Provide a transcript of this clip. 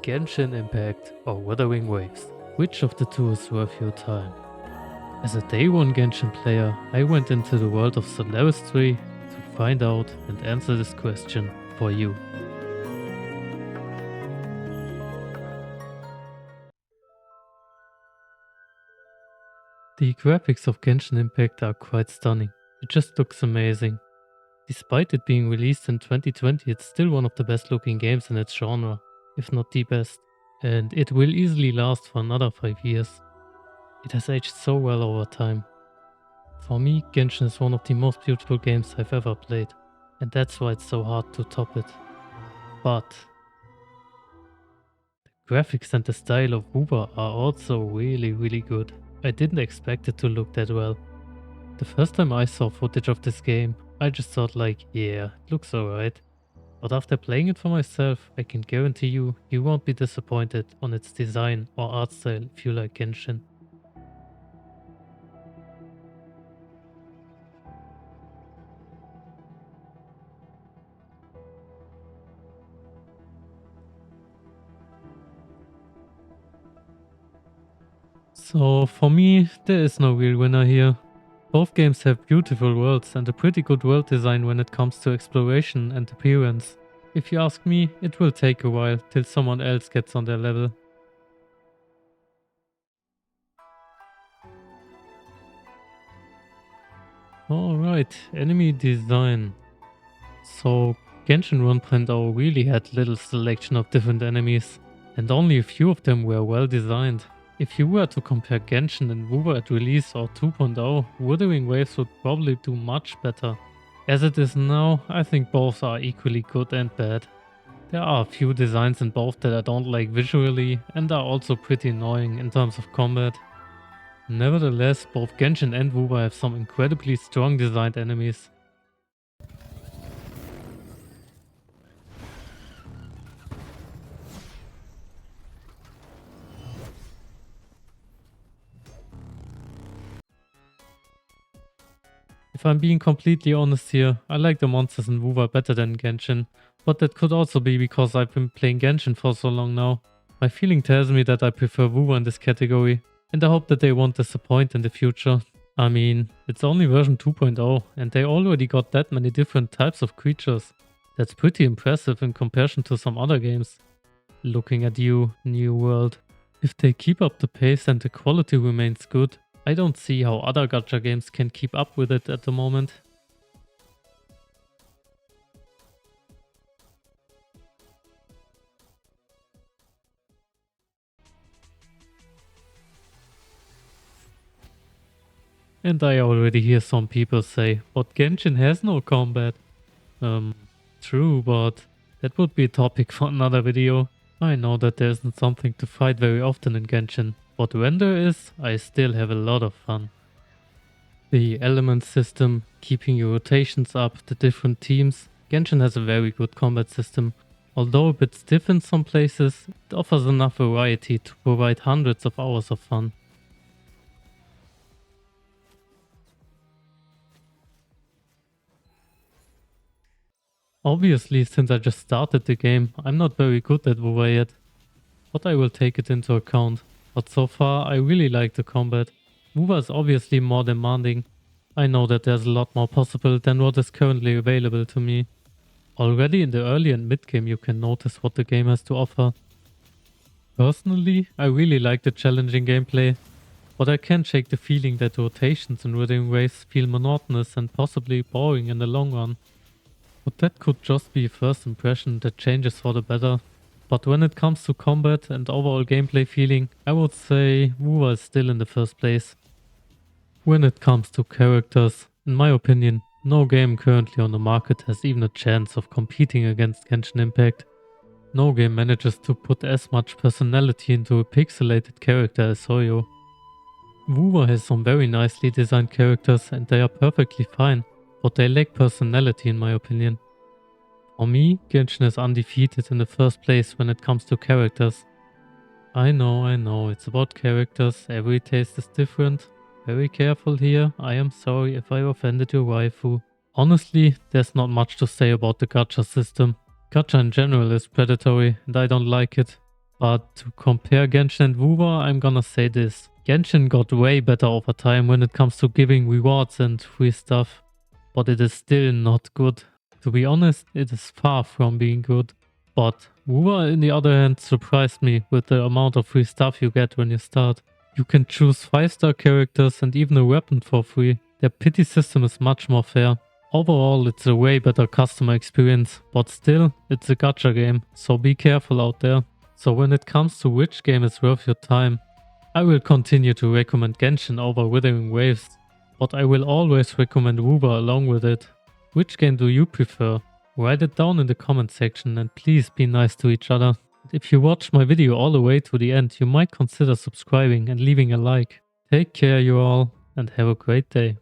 Genshin Impact or Wuthering Waves. Which of the two is worth your time? As a day one Genshin player, I went into the world of Solaris 3 to find out and answer this question for you. The graphics of Genshin Impact are quite stunning. It just looks amazing. Despite it being released in 2020, it's still one of the best looking games in its genre, if not the best. And it will easily last for another 5 years. It has aged so well over time. For me, Genshin is one of the most beautiful games I've ever played, and that's why it's so hard to top it. But the graphics and the style of Wuwa are also really good. I didn't expect it to look that well. The first time I saw footage of this game, I just thought like, yeah, it looks alright. But after playing it for myself, I can guarantee you, you won't be disappointed on its design or art style if you like Genshin. So for me, there is no real winner here. Both games have beautiful worlds and a pretty good world design when it comes to exploration and appearance. If you ask me, it will take a while till someone else gets on their level. Alright, enemy design. So Genshin 1.0 really had little selection of different enemies, and only a few of them were well designed. If you were to compare Genshin and Wuwa at release or 2.0, Wuthering Waves would probably do much better. As it is now, I think both are equally good and bad. There are a few designs in both that I don't like visually and are also pretty annoying in terms of combat. Nevertheless, both Genshin and Wuwa have some incredibly strong designed enemies. If I'm being completely honest here, I like the monsters in Wuwa better than Genshin, but that could also be because I've been playing Genshin for so long now. My feeling tells me that I prefer Wuwa in this category, and I hope that they won't disappoint in the future. I mean, it's only version 2.0 and they already got that many different types of creatures. That's pretty impressive in comparison to some other games. Looking at you, New World. If they keep up the pace and the quality remains good, I don't see how other gacha games can keep up with it at the moment. And I already hear some people say, but Genshin has no combat. True, but that would be a topic for another video. I know that there isn't something to fight very often in Genshin, but when there is, I still have a lot of fun. The element system, keeping your rotations up, the different teams. Genshin has a very good combat system. Although a bit stiff in some places, it offers enough variety to provide hundreds of hours of fun. Obviously, since I just started the game, I'm not very good at Wuwa yet, but I will take it into account. But so far, I really like the combat. Wuwa is obviously more demanding. I know that there's a lot more possible than what is currently available to me. Already in the early and mid game you can notice what the game has to offer. Personally, I really like the challenging gameplay, but I can't shake the feeling that rotations in Wuthering Waves feel monotonous and possibly boring in the long run. But that could just be a first impression that changes for the better. But when it comes to combat and overall gameplay feeling, I would say Wuwa is still in the first place. When it comes to characters, in my opinion, no game currently on the market has even a chance of competing against Genshin Impact. No game manages to put as much personality into a pixelated character as Soyo. Wuwa has some very nicely designed characters and they are perfectly fine, but they lack personality in my opinion. For me, Genshin is undefeated in the first place when it comes to characters. I know, it's about characters, every taste is different. Very careful here, I am sorry if I offended your waifu. Honestly, there's not much to say about the gacha system. Gacha in general is predatory and I don't like it. But to compare Genshin and Wuwa, I'm gonna say this. Genshin got way better over time when it comes to giving rewards and free stuff. But it is still not good. To be honest, it is far from being good. But Wuwa, on the other hand, surprised me with the amount of free stuff you get when you start. You can choose 5-star characters and even a weapon for free. Their pity system is much more fair. Overall, it's a way better customer experience, but still, it's a gacha game, so be careful out there. So when it comes to which game is worth your time, I will continue to recommend Genshin over Wuthering Waves, but I will always recommend Wuwa along with it. Which game do you prefer? Write it down in the comment section and please be nice to each other. If you watched my video all the way to the end, you might consider subscribing and leaving a like. Take care you all and have a great day.